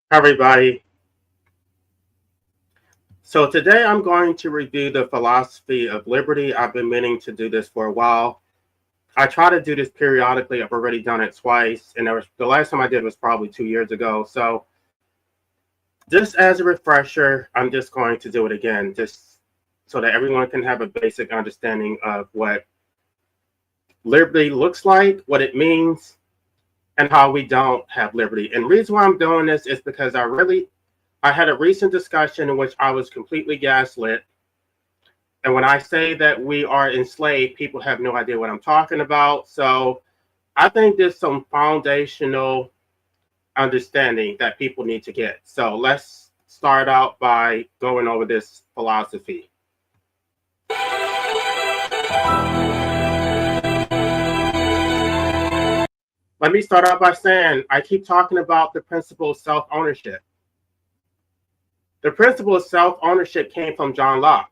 Everybody. So today I'm going to review the philosophy of liberty. I've been meaning to do this for a while. I try to do this periodically. I've already done it twice, and the last time I did was probably 2 years ago. So just as a refresher, I'm just going to do it again, just so that everyone can have a basic understanding of what liberty looks like, what it means, and how we don't have liberty. And the reason why I'm doing this is because I had a recent discussion in which I was completely gaslit. And when I say that we are enslaved, people have no idea what I'm talking about. So I think there's some foundational understanding that people need to get. So let's start out by going over this philosophy. Let me start out by saying I keep talking about the principle of self-ownership. The principle of self-ownership came from John Locke.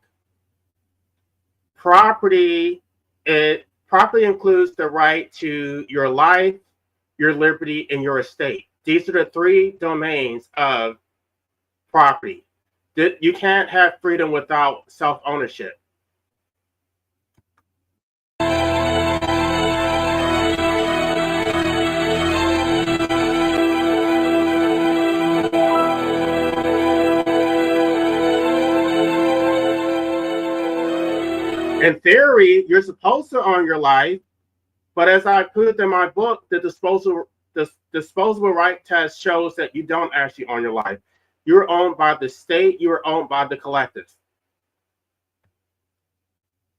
Property includes the right to your life, your liberty, and your estate. These are the three domains of property. You can't have freedom without self-ownership. In theory, you're supposed to own your life, but as I put in my book, the disposable right test shows that you don't actually own your life. You're owned by the state, you're owned by the collective.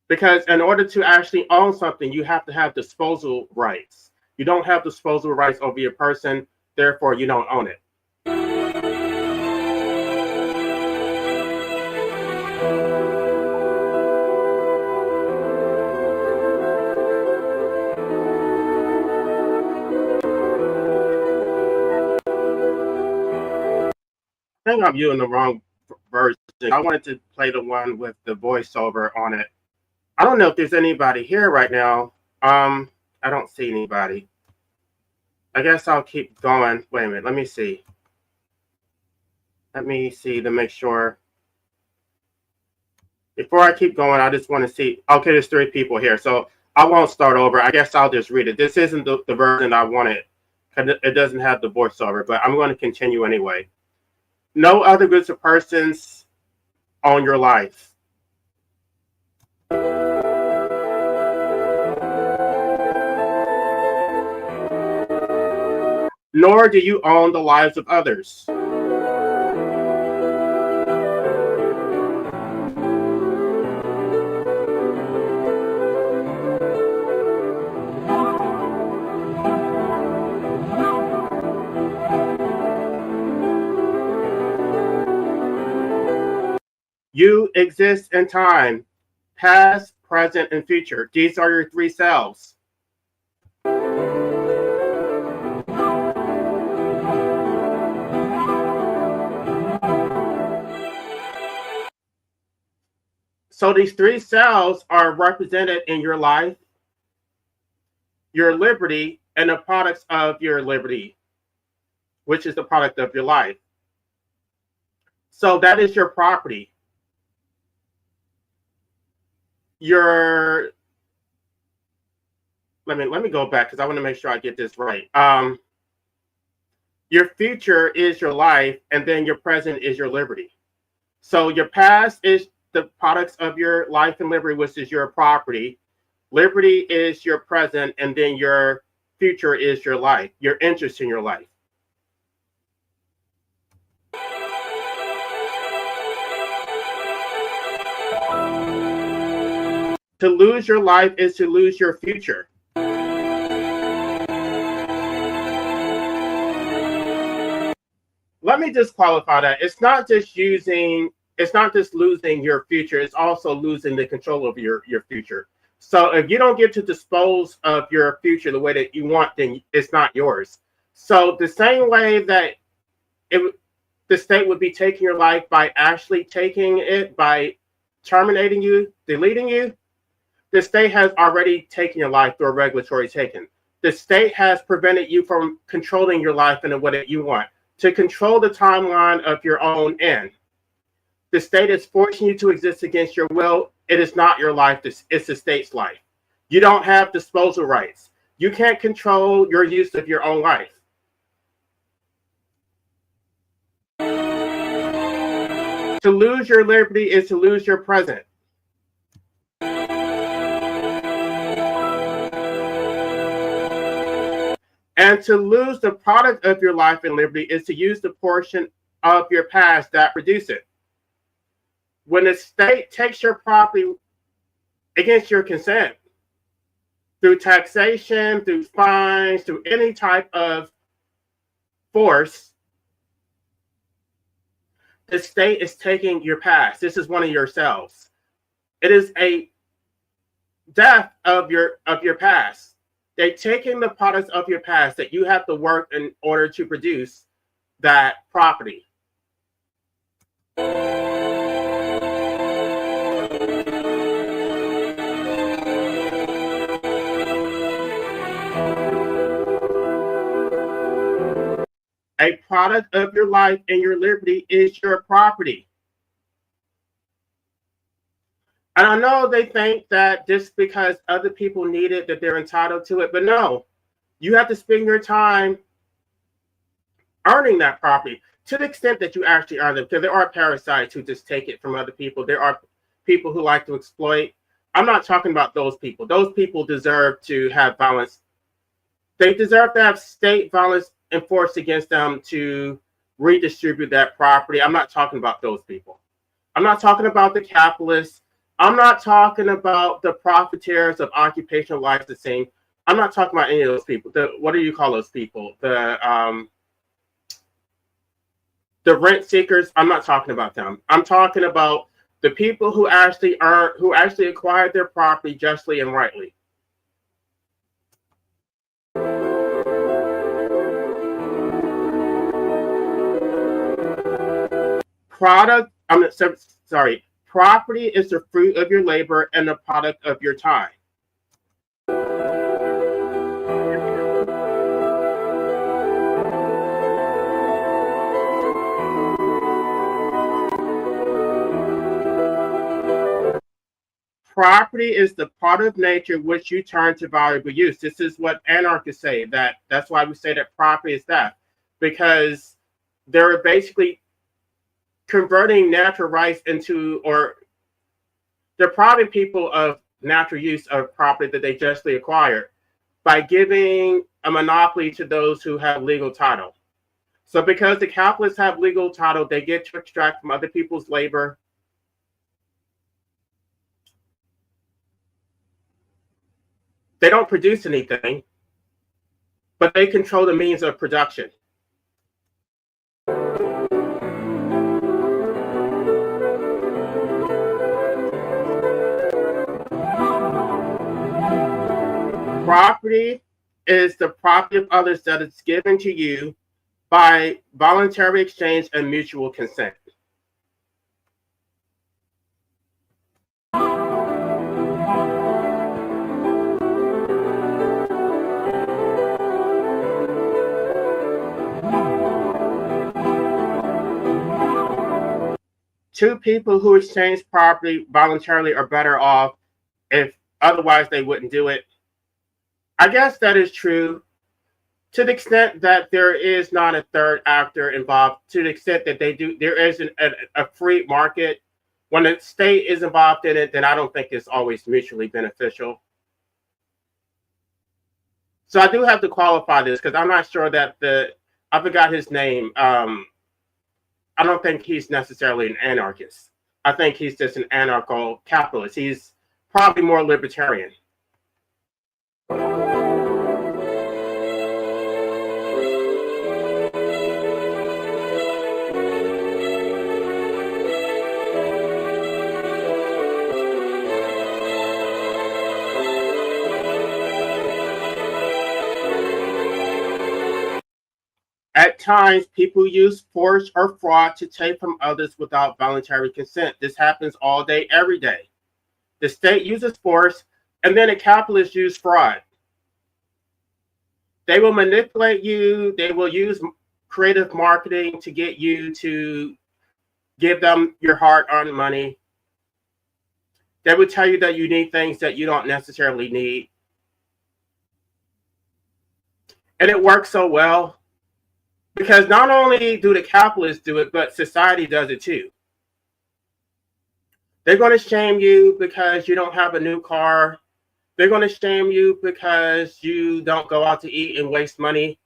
Because in order to actually own something, you have to have disposal rights. You don't have disposal rights over your person, therefore you don't own it. I think I'm using the wrong version. I wanted to play the one with the voiceover on it. I don't know if there's anybody here right now. I don't see anybody. I guess I'll keep going. Wait a minute. Let me see. Let me see to make sure. Before I keep going, I just want to see. Okay, there's 3 people here, so I won't start over. I guess I'll just read it. This isn't the version I wanted because it doesn't have the voiceover, but I'm going to continue anyway. No other groups of persons own your life. Nor do you own the lives of others. You exist in time, past, present, and future. These are your 3 selves. So these 3 selves are represented in your life, your liberty, and the products of your liberty, which is the product of your life. So that is your property. Let me go back because I want to make sure I get this right. Your future is your life, and then your present is your liberty. So your past is the products of your life and liberty, which is your property. Liberty is your present, and then your future is your life, your interest in your life. To lose your life is to lose your future. Let me just qualify that. It's not just losing your future, it's also losing the control of your future. So if you don't get to dispose of your future the way that you want, then it's not yours. So the same way that the state would be taking your life by actually taking it, by terminating you, deleting you, the state has already taken your life through a regulatory taking. The state has prevented you from controlling your life in the way that you want. to control the timeline of your own end. The state is forcing you to exist against your will. It is not your life, it's the state's life. You don't have disposal rights. You can't control your use of your own life. To lose your liberty is to lose your present. And to lose the product of your life and liberty is to use the portion of your past that produced it. When the state takes your property against your consent, through taxation, through fines, through any type of force, the state is taking your past. This is one of yourselves. It is a death of your past. They're taking the products of your past that you have to work in order to produce that property. A product of your life and your liberty is your property. And I know they think that just because other people need it, that they're entitled to it. But no, you have to spend your time earning that property to the extent that you actually earn it. Because there are parasites who just take it from other people. There are people who like to exploit. I'm not talking about those people. Those people deserve to have violence. They deserve to have state violence enforced against them to redistribute that property. I'm not talking about those people. I'm not talking about the capitalists. I'm not talking about the profiteers of occupational licensing. I'm not talking about any of those people. What do you call those people? The rent seekers. I'm not talking about them. I'm talking about the people who actually acquired their property justly and rightly. Property is the fruit of your labor and the product of your time. Property is the part of nature which you turn to valuable use. This is what anarchists say. That's why we say that property is theft, because they're basically converting natural rights into, or depriving people of natural use of property that they justly acquired by giving a monopoly to those who have legal title. So because the capitalists have legal title, they get to extract from other people's labor. They don't produce anything, but they control the means of production. Property is the property of others that is given to you by voluntary exchange and mutual consent. Two people who exchange property voluntarily are better off, if otherwise they wouldn't do it. I guess that is true to the extent that there is not a third actor involved, to the extent that there is a free market. When the state is involved in it, then I don't think it's always mutually beneficial. So I do have to qualify this, because I'm not sure that I forgot his name. I don't think he's necessarily an anarchist. I think he's just an anarcho-capitalist. He's probably more libertarian. At times, people use force or fraud to take from others without voluntary consent. This happens all day, every day. The state uses force, and then the capitalists use fraud. They will manipulate you. They will use creative marketing to get you to give them your hard-earned money. They would tell you that you need things that you don't necessarily need. And it works so well because not only do the capitalists do it, but society does it too. They're going to shame you because you don't have a new car. They're going to shame you because you don't go out to eat and waste money.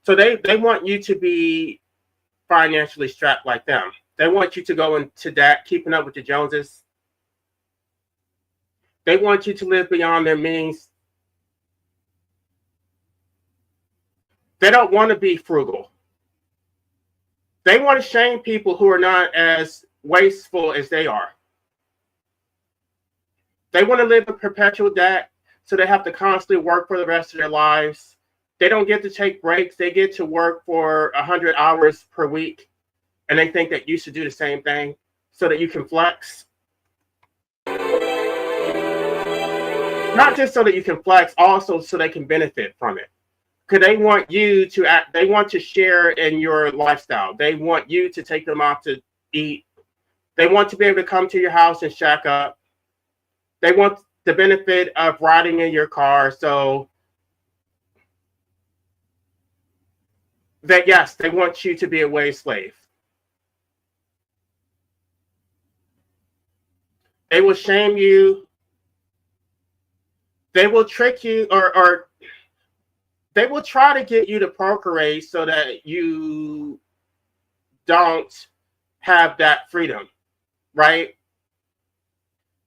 So they want you to be financially strapped like them. They want you to go into debt, keeping up with the Joneses. They want you to live beyond their means. They don't want to be frugal. They want to shame people who are not as wasteful as they are. They want to live in perpetual debt, so they have to constantly work for the rest of their lives. They don't get to take breaks. They get to work for 100 hours per week, and they think that you should do the same thing so that you can flex. Not just so that you can flex, also so they can benefit from it. Because they want you to act, they want to share in your lifestyle. They want you to take them out to eat. They want to be able to come to your house and shack up. They want the benefit of riding in your car. So that, yes, they want you to be a wage slave. They will shame you. They will trick you, or they will try to get you to procreate so that you don't have that freedom, right?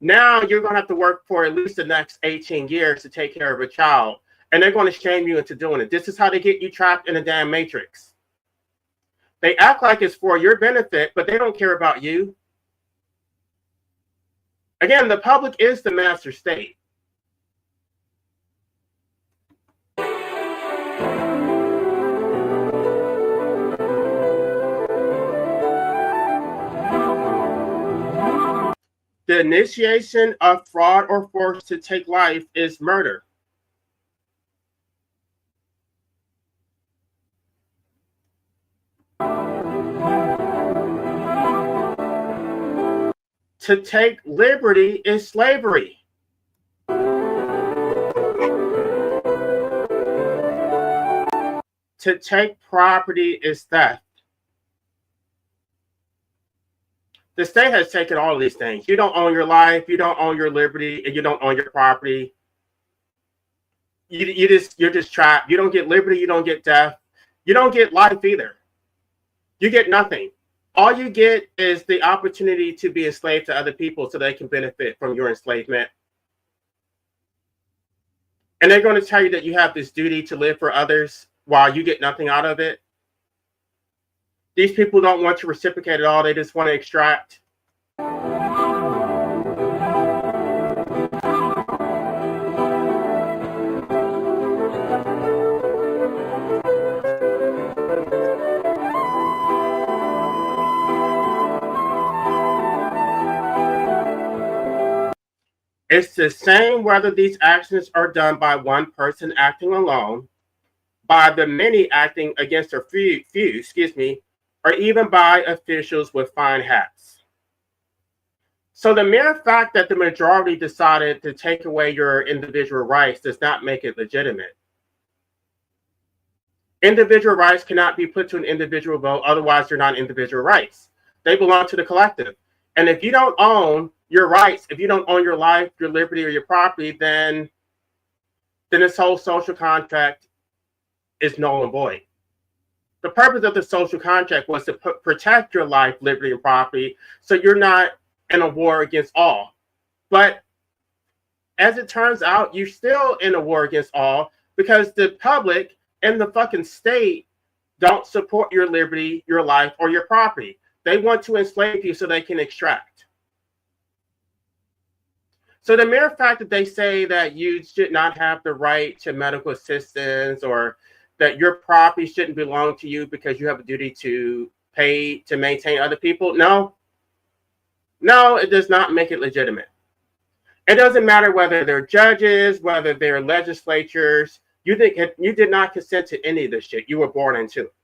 Now you're going to have to work for at least the next 18 years to take care of a child, and they're going to shame you into doing it. This is how they get you trapped in a damn matrix. They act like it's for your benefit, but they don't care about you. Again, the public is the master state. The initiation of fraud or force to take life is murder. To take liberty is slavery. To take property is theft. The state has taken all of these things. You don't own your life, you don't own your liberty, and you don't own your property. You're just trapped. You don't get liberty, you don't get death, you don't get life either. You get nothing. All you get is the opportunity to be enslaved to other people so they can benefit from your enslavement. And they're going to tell you that you have this duty to live for others while you get nothing out of it. These people don't want to reciprocate at all. They just want to extract. It's the same whether these actions are done by one person acting alone, by the many acting against a few, or even by officials with fine hats. So the mere fact that the majority decided to take away your individual rights does not make it legitimate. Individual rights cannot be put to an individual vote, otherwise they're not individual rights. They belong to the collective. And if you don't own your rights, if you don't own your life, your liberty, or your property, then this whole social contract is null and void. The purpose of the social contract was to protect your life, liberty, and property, so you're not in a war against all. But as it turns out, you're still in a war against all because the public and the fucking state don't support your liberty, your life, or your property. They want to enslave you so they can extract. So the mere fact that they say that you should not have the right to medical assistance, or that your property shouldn't belong to you because you have a duty to pay to maintain other people. No, it does not make it legitimate. It doesn't matter whether they're judges, whether they're legislatures. You did not consent to any of this shit. You were born into it.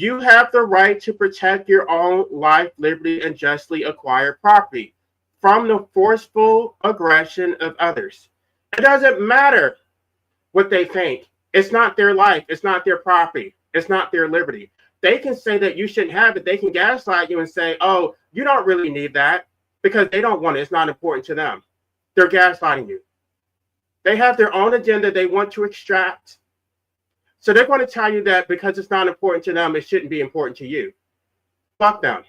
You have the right to protect your own life, liberty, and justly acquired property from the forceful aggression of others. It doesn't matter what they think. It's not their life. It's not their property. It's not their liberty. They can say that you shouldn't have it. They can gaslight you and say, oh, you don't really need that because they don't want it. It's not important to them. They're gaslighting you. They have their own agenda they want to extract. So they're going to tell you that because it's not important to them, it shouldn't be important to you. Fuck them.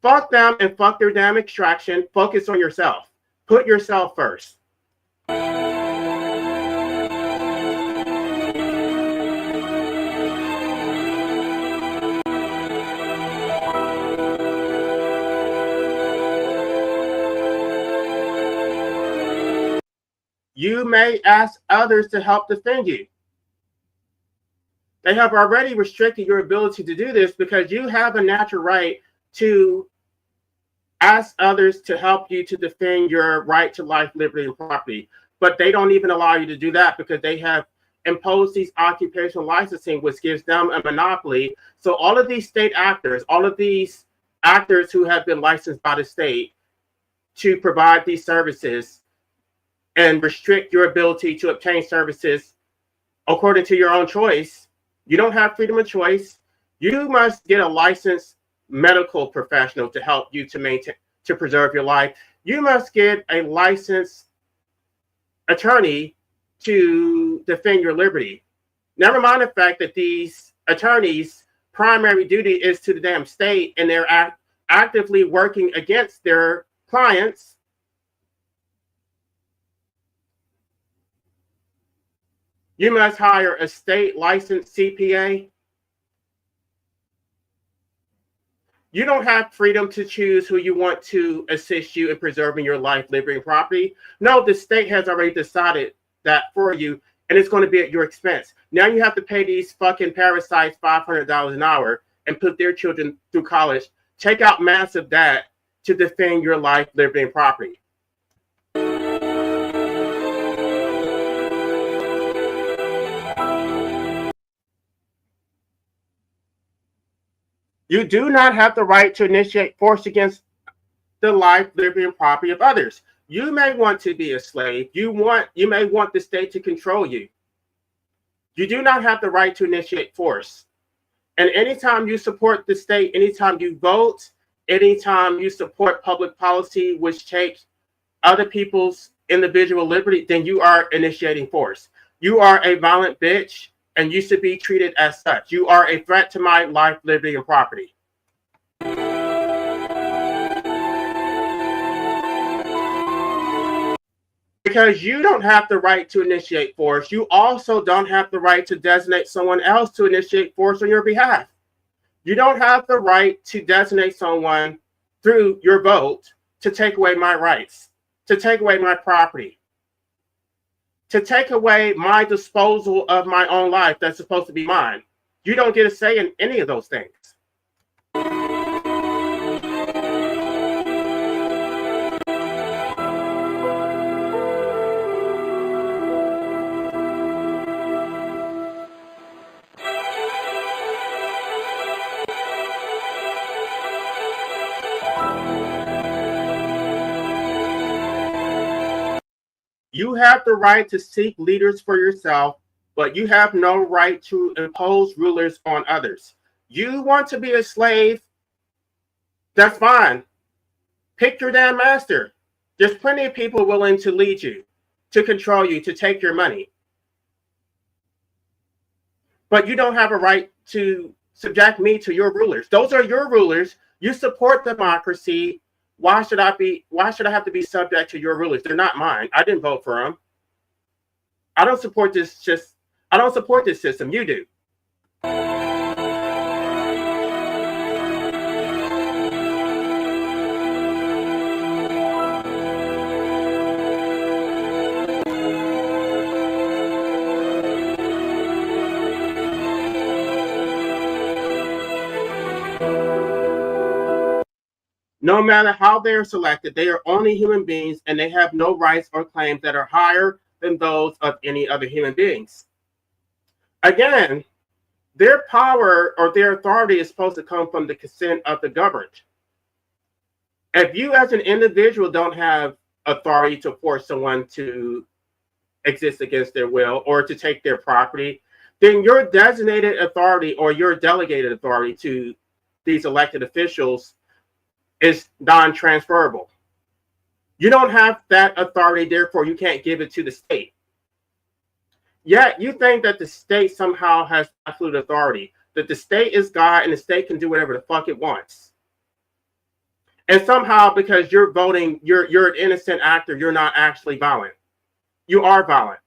Fuck them and fuck their damn extraction. Focus on yourself. Put yourself first. You may ask others to help defend you. They have already restricted your ability to do this because you have a natural right to ask others to help you to defend your right to life, liberty, and property. But they don't even allow you to do that because they have imposed these occupational licensing, which gives them a monopoly. So all of these state actors, all of these actors who have been licensed by the state to provide these services and restrict your ability to obtain services according to your own choice. You don't have freedom of choice. You must get a licensed medical professional to help you to preserve your life. You must get a licensed attorney to defend your liberty. Never mind the fact that these attorneys' primary duty is to the damn state and they're actively working against their clients. You must hire a state licensed CPA. You don't have freedom to choose who you want to assist you in preserving your life, liberty, and property. No, the state has already decided that for you, and it's going to be at your expense. Now you have to pay these fucking parasites $500 an hour and put their children through college. Take out massive debt to defend your life, liberty, and property. You do not have the right to initiate force against the life, liberty, and property of others. You may want to be a slave. You may want the state to control you. You do not have the right to initiate force. And anytime you support the state, anytime you vote, anytime you support public policy which takes other people's individual liberty, then you are initiating force. You are a violent bitch, and you should be treated as such. You are a threat to my life, liberty, and property. Because you don't have the right to initiate force, you also don't have the right to designate someone else to initiate force on your behalf. You don't have the right to designate someone through your vote to take away my rights, to take away my property, to take away my disposal of my own life that's supposed to be mine. You don't get a say in any of those things. You have the right to seek leaders for yourself, but you have no right to impose rulers on others. You want to be a slave? That's fine. Pick your damn master. There's plenty of people willing to lead you, to control you, to take your money. But you don't have a right to subject me to your rulers. Those are your rulers. You support democracy. Why should I have to be subject to your rulers? They're not mine. I didn't vote for them. I don't support this system. You do. No matter how they are selected, they are only human beings and they have no rights or claims that are higher than those of any other human beings. Again, Their power or their authority is supposed to come from the consent of the governed. If you as an individual don't have authority to force someone to exist against their will or to take their property, then your designated authority or your delegated authority to these elected officials is non-transferable. You don't have that authority, therefore you can't give it to the state. Yet you think that the state somehow has absolute authority, that the state is God and the state can do whatever the fuck it wants. And somehow, because you're voting, you're an innocent actor, you're not actually violent. You are violent.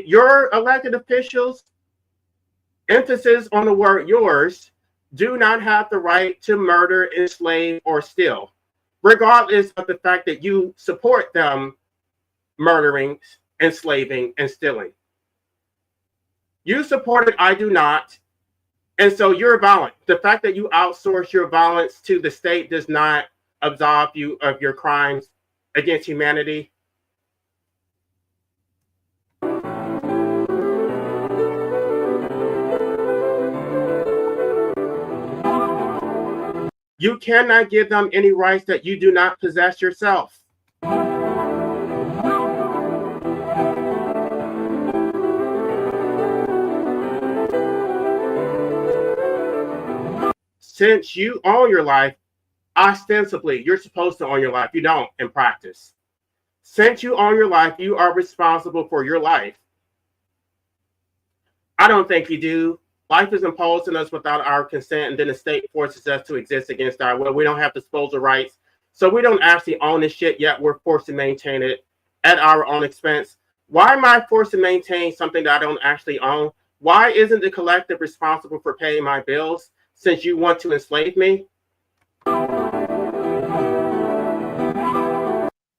Your elected officials, emphasis on the word yours, do not have the right to murder, enslave, or steal, regardless of the fact that you support them murdering, enslaving, and stealing. You support it, I do not. And so you're violent. The fact that you outsource your violence to the state does not absolve you of your crimes against humanity. You cannot give them any rights that you do not possess yourself. Since you own your life, ostensibly, you're supposed to own your life. You don't in practice. Since you own your life, you are responsible for your life. I don't think you do. Life is imposed on us without our consent, and then the state forces us to exist against our will. We don't have disposal rights. So we don't actually own this shit, yet we're forced to maintain it at our own expense. Why am I forced to maintain something that I don't actually own? Why isn't the collective responsible for paying my bills since you want to enslave me?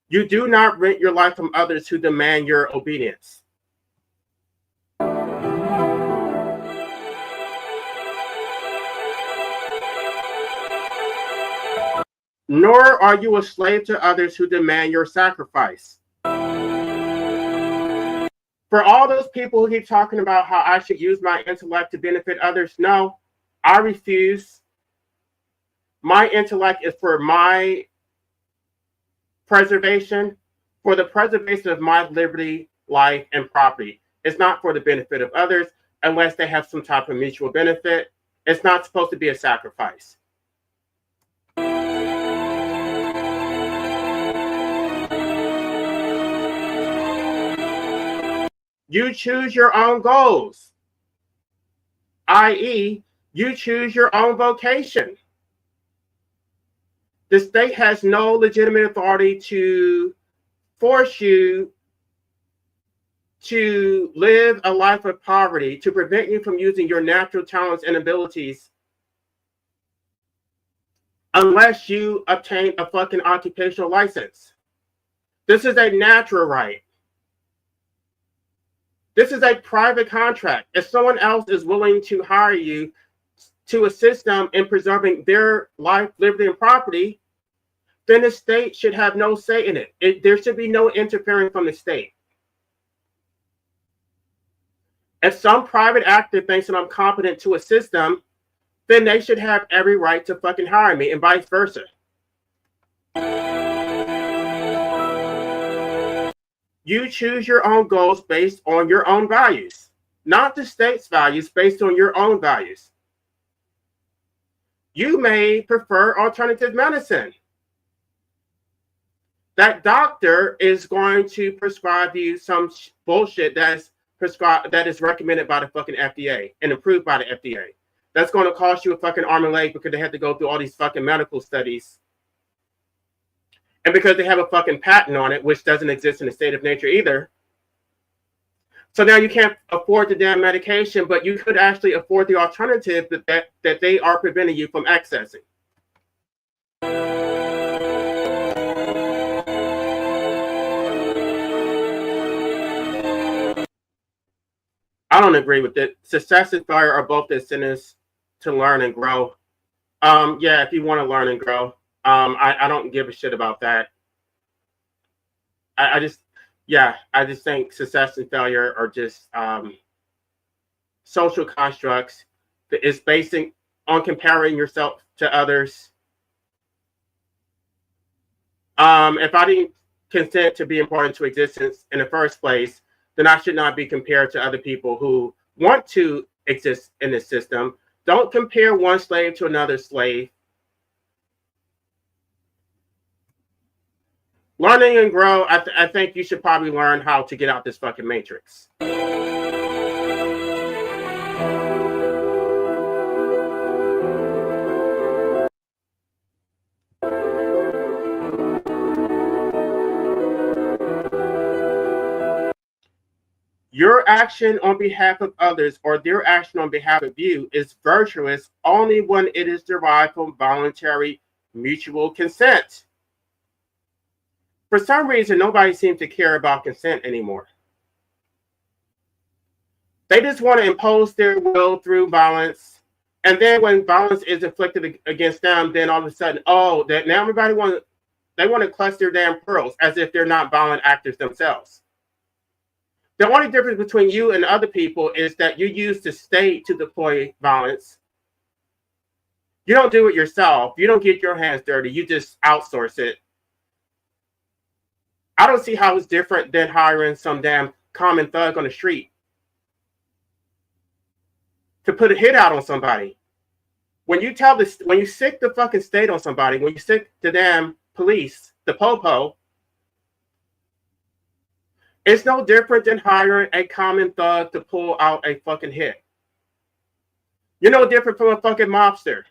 You do not rent your life from others who demand your obedience. Nor are you a slave to others who demand your sacrifice. For all those people who keep talking about how I should use my intellect to benefit others, no, I refuse. My intellect is for my preservation, for the preservation of my liberty, life, and property. It's not for the benefit of others unless they have some type of mutual benefit. It's not supposed to be a sacrifice. You choose your own goals, i.e., you choose your own vocation. The state has no legitimate authority to force you to live a life of poverty, to prevent you from using your natural talents and abilities unless you obtain a fucking occupational license. This is a natural right. This is a private contract. If someone else is willing to hire you to assist them in preserving their life, liberty, and property, then the state should have no say in it. There should be no interference from the state. If some private actor thinks that I'm competent to assist them, then they should have every right to fucking hire me, and vice versa. You choose your own goals based on your own values, not the state's values, based on your own values. You may prefer alternative medicine. That doctor is going to prescribe you some bullshit that is recommended by the fucking FDA and approved by the FDA. That's going to cost you a fucking arm and leg because they have to go through all these fucking medical studies. And because they have a fucking patent on it, which doesn't exist in the state of nature either. So now you can't afford the damn medication, but you could actually afford the alternative that they are preventing you from accessing. I don't agree with it. Success and failure are both incentives to learn and grow. Yeah, if you want to learn and grow, I don't give a shit about that. I just, yeah, I just think success and failure are just social constructs that is basing on comparing yourself to others. If I didn't consent to be important to existence in the first place, then I should not be compared to other people who want to exist in this system. Don't compare one slave to another slave. Learning and grow, I think you should probably learn how to get out this fucking matrix. Your action on behalf of others or their action on behalf of you is virtuous only when it is derived from voluntary mutual consent. For some reason, nobody seems to care about consent anymore. They just want to impose their will through violence. And then when violence is inflicted against them, then all of a sudden, oh, that now everybody want to clutch their damn pearls as if they're not violent actors themselves. The only difference between you and other people is that you use the state to deploy violence. You don't do it yourself. You don't get your hands dirty. You just outsource it. I don't see how it's different than hiring some damn common thug on the street to put a hit out on somebody. When you sick the fucking state on somebody, when you sick the damn police, the popo, it's no different than hiring a common thug to pull out a fucking hit. You're no different from a fucking mobster.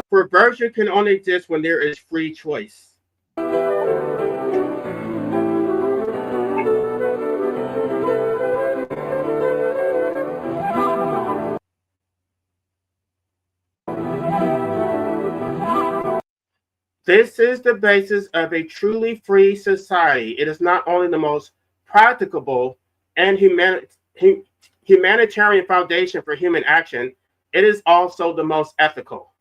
Perversion can only exist when there is free choice. This is the basis of a truly free society. It is not only the most practicable and humanitarian foundation for human action, it is also the most ethical.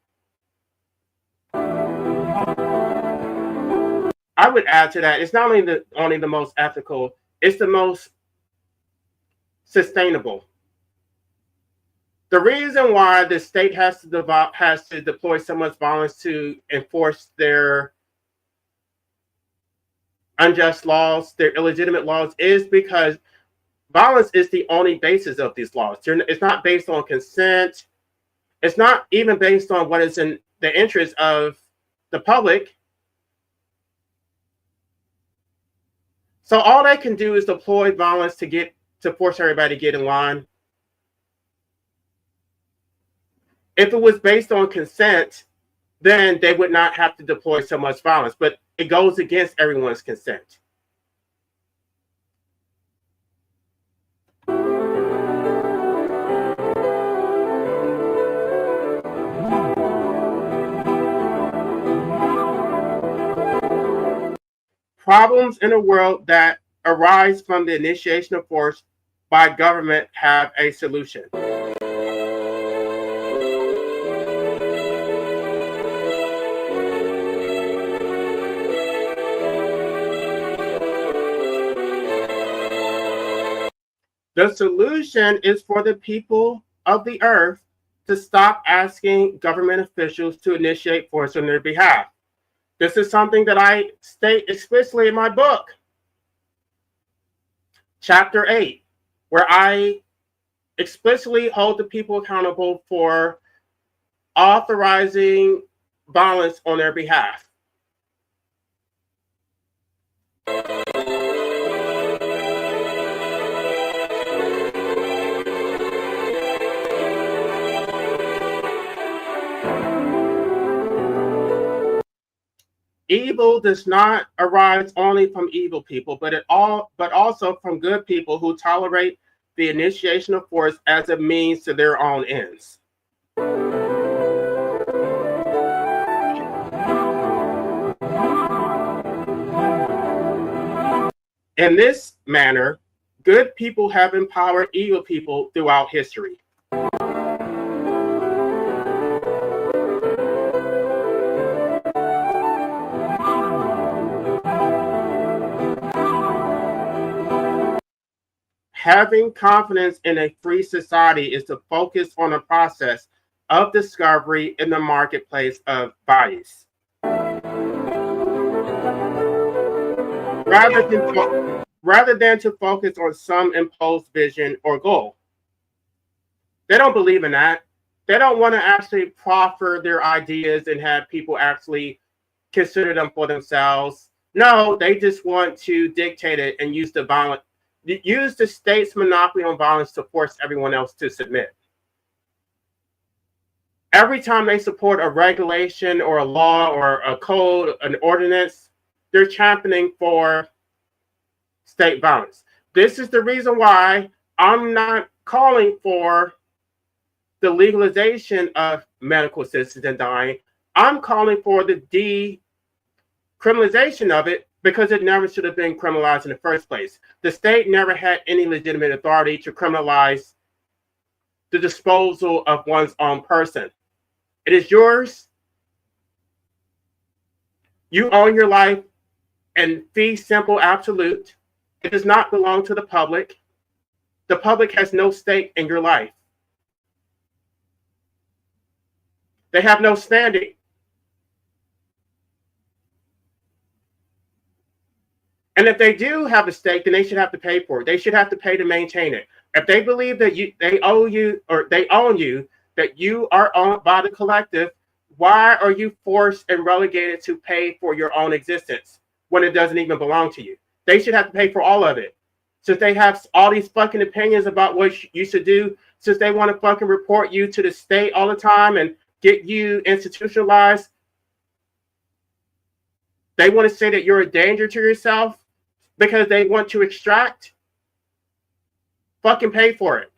I would add to that, it's not only the most ethical, it's the most sustainable. The reason why the state has to deploy so much violence to enforce their unjust laws, their illegitimate laws, is because violence is the only basis of these laws. It's not based on consent. It's not even based on what is in the interest of the public. So all they can do is deploy violence to force everybody to get in line. If it was based on consent, then they would not have to deploy so much violence, but it goes against everyone's consent. Problems in a world that arise from the initiation of force by government have a solution. The solution is for the people of the earth to stop asking government officials to initiate force on their behalf. This is something that I state explicitly in my book, Chapter 8, where I explicitly hold the people accountable for authorizing violence on their behalf. Evil does not arise only from evil people, but also from good people who tolerate the initiation of force as a means to their own ends. In this manner, good people have empowered evil people throughout history. Having confidence in a free society is to focus on the process of discovery in the marketplace of values. Rather than to focus on some imposed vision or goal. They don't believe in that. They don't want to actually proffer their ideas and have people actually consider them for themselves. No, they just want to dictate it and use the state's monopoly on violence to force everyone else to submit. Every time they support a regulation or a law or a code, an ordinance, they're championing for state violence. This is the reason why I'm not calling for the legalization of medical assistance in dying. I'm calling for the decriminalization of it because it never should have been criminalized in the first place. The state never had any legitimate authority to criminalize the disposal of one's own person. It is yours. You own your life in fee simple absolute. It does not belong to the public. The public has no stake in your life. They have no standing. And if they do have a stake, then they should have to pay for it. They should have to pay to maintain it. If they believe that they own you, that you are owned by the collective, why are you forced and relegated to pay for your own existence when it doesn't even belong to you? They should have to pay for all of it. Since they have all these fucking opinions about what you should do, since they want to fucking report you to the state all the time and get you institutionalized, they want to say that you're a danger to yourself because they want to extract. Fucking pay for it.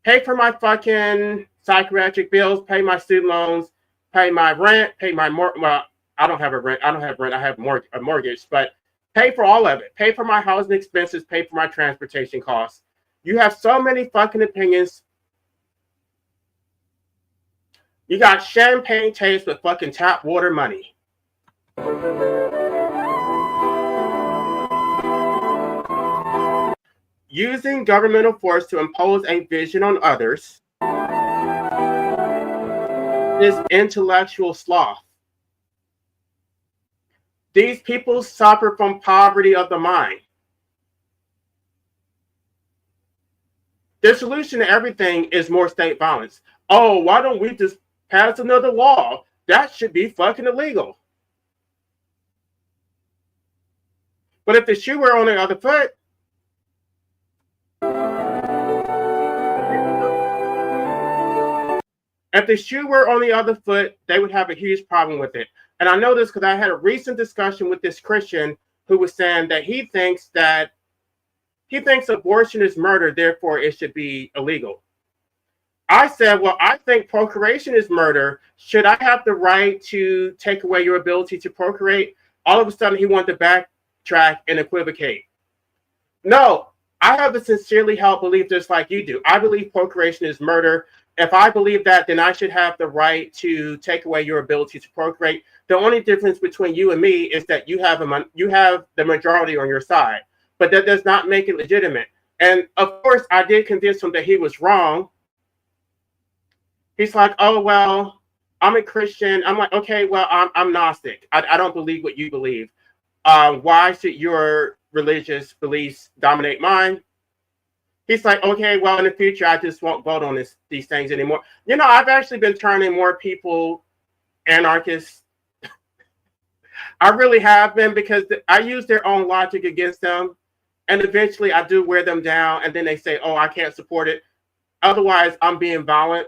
Pay for my fucking psychiatric bills, pay my student loans, pay my rent, pay my well, I don't have a rent. I don't have rent. I have a mortgage, but pay for all of it. Pay for my housing expenses, pay for my transportation costs. You have so many fucking opinions. You got champagne taste with fucking tap water money. Using governmental force to impose a vision on others is intellectual sloth. These people suffer from poverty of the mind. The solution to everything is more state violence. Oh, why don't we just pass another law? That should be fucking illegal. But if the shoe were on the other foot, they would have a huge problem with it. And I know this because I had a recent discussion with this Christian who was saying that he thinks abortion is murder, therefore it should be illegal. I said, well, I think procreation is murder. Should I have the right to take away your ability to procreate? All of a sudden, he wanted to backtrack and equivocate. No, I have a sincerely held belief just like you do. I believe procreation is murder. If I believe that, then I should have the right to take away your ability to procreate. The only difference between you and me is that you have the majority on your side, but that does not make it legitimate. And of course, I did convince him that he was wrong. He's like, oh, well, I'm a Christian. I'm like, okay, well, I'm Gnostic. I don't believe what you believe. Why should your religious beliefs dominate mine? He's like, okay, well, in the future, I just won't vote on these things anymore. You know, I've actually been turning more people anarchists. I really have been, because I use their own logic against them. And eventually I do wear them down. And then they say, oh, I can't support it. Otherwise, I'm being violent.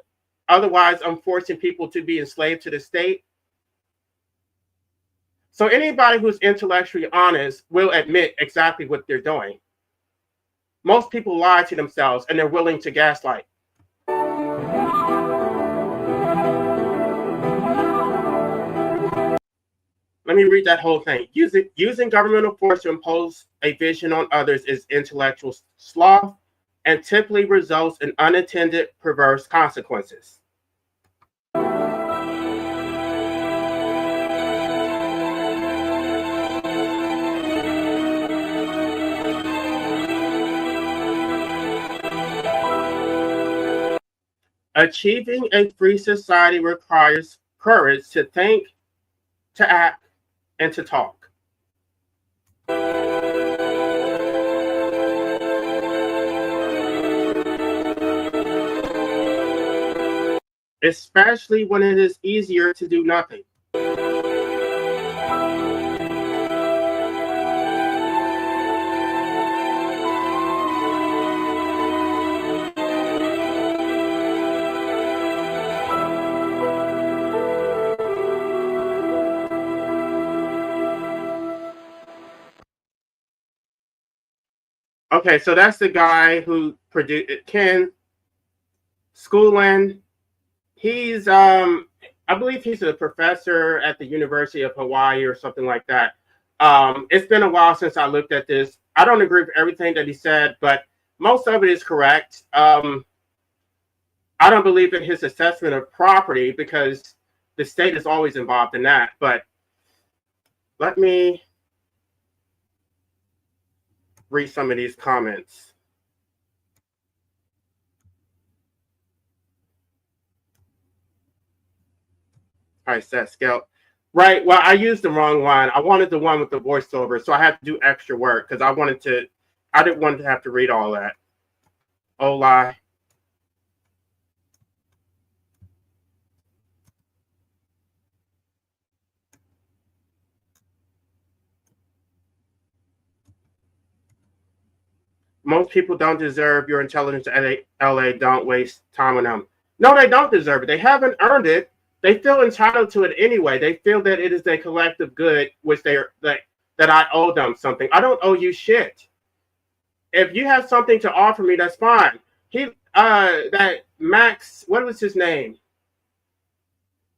Otherwise, I'm forcing people to be enslaved to the state. So anybody who's intellectually honest will admit exactly what they're doing. Most people lie to themselves and they're willing to gaslight. Let me read that whole thing. Using governmental force to impose a vision on others is intellectual sloth and typically results in unintended perverse consequences. Achieving a free society requires courage to think, to act, and to talk. Especially when it is easier to do nothing. Okay, so that's the guy who produced Ken Schooland. He's I believe he's a professor at the University of Hawaii or something like that. It's been a while since I looked at this. I don't agree with everything that he said, but most of it is correct. I don't believe in his assessment of property because the state is always involved in that. But let me read some of these comments. All right, Seth Scale. Right. Well, I used the wrong one. I wanted the one with the voiceover, so I had to do extra work because I didn't want to have to read all that. Oh, lie. Most people don't deserve your intelligence at LA. Don't waste time on them. No, they don't deserve it. They haven't earned it. They feel entitled to it anyway. They feel that it is a collective good, which that I owe them something. I don't owe you shit. If you have something to offer me, that's fine. That Max, what was his name?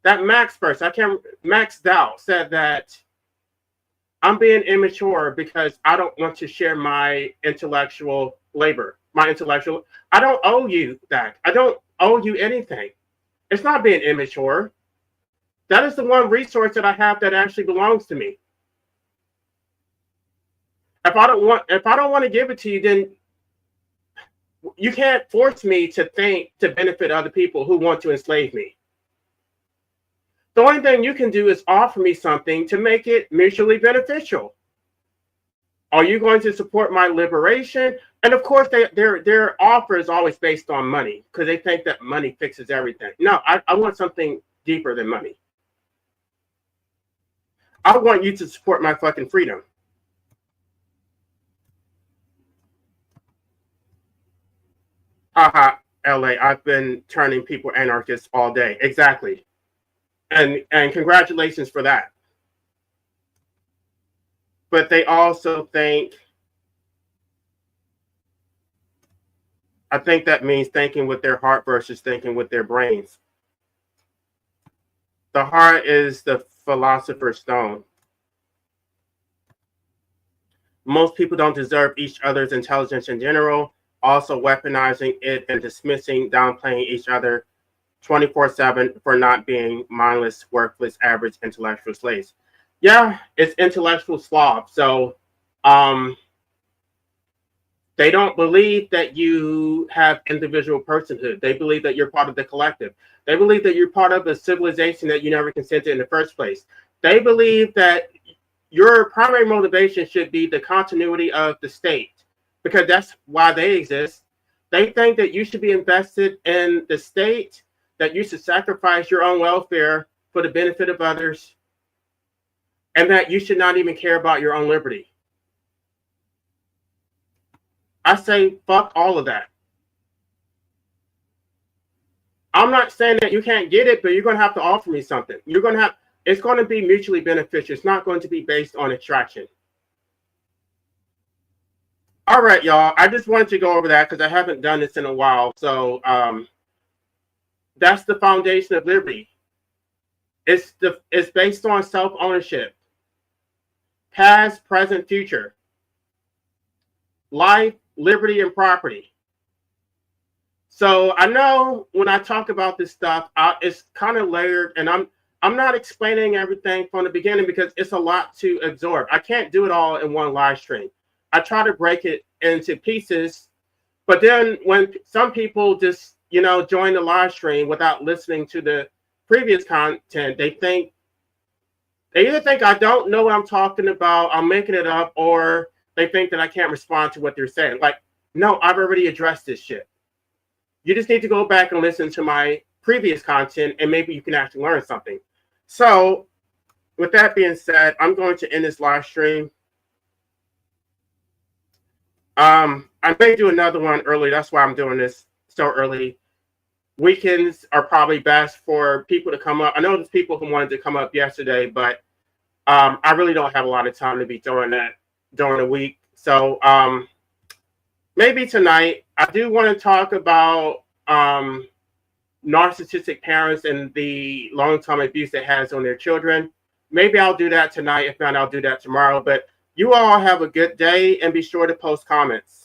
That Max person, Max Dow said that I'm being immature because I don't want to share my intellectual labor, I don't owe you that. I don't owe you anything. It's not being immature. That is the one resource that I have that actually belongs to me. If I don't want to give it to you, then you can't force me to think to benefit other people who want to enslave me. The only thing you can do is offer me something to make it mutually beneficial. Are you going to support my liberation? And of course, their offer is always based on money because they think that money fixes everything. No, I want something deeper than money. I want you to support my fucking freedom. Haha, LA, I've been turning people anarchists all day. Exactly. And congratulations for that. But they also think, I think that means thinking with their heart versus thinking with their brains. The heart is the philosopher's stone. Most people don't deserve each other's intelligence in general, also weaponizing it and dismissing, downplaying each other 24/7 for not being mindless, worthless, average intellectual slaves. Yeah, it's intellectual sloth. So they don't believe that you have individual personhood. They believe that you're part of the collective. They believe that you're part of a civilization that you never consented in the first place. They believe that your primary motivation should be the continuity of the state because that's why they exist. They think that you should be invested in the state, that you should sacrifice your own welfare for the benefit of others, and that you should not even care about your own liberty. I say, fuck all of that. I'm not saying that you can't get it, but you're going to have to offer me something. It's going to be mutually beneficial. It's not going to be based on extraction. All right, y'all. I just wanted to go over that because I haven't done this in a while. So that's the foundation of liberty. It's based on self-ownership. past, present, future, life, liberty, and property. So I know when I talk about this stuff, it's kind of layered, and I'm not explaining everything from the beginning because it's a lot to absorb. I can't do it all in one live stream. I try to break it into pieces, but then when some people just join the live stream without listening to the previous content, they either think I don't know what I'm talking about, I'm making it up, or they think that I can't respond to what they're saying. Like, no, I've already addressed this shit. You just need to go back and listen to my previous content, and maybe you can actually learn something. So with that being said, I'm going to end this live stream. I may do another one early. That's why I'm doing this so early. Weekends are probably best for people to come up. I know there's people who wanted to come up yesterday, but I really don't have a lot of time to be doing that during the week. So maybe tonight. I do want to talk about narcissistic parents and the long-term abuse it has on their children. Maybe I'll do that tonight. If not, I'll do that tomorrow. But you all have a good day, and be sure to post comments.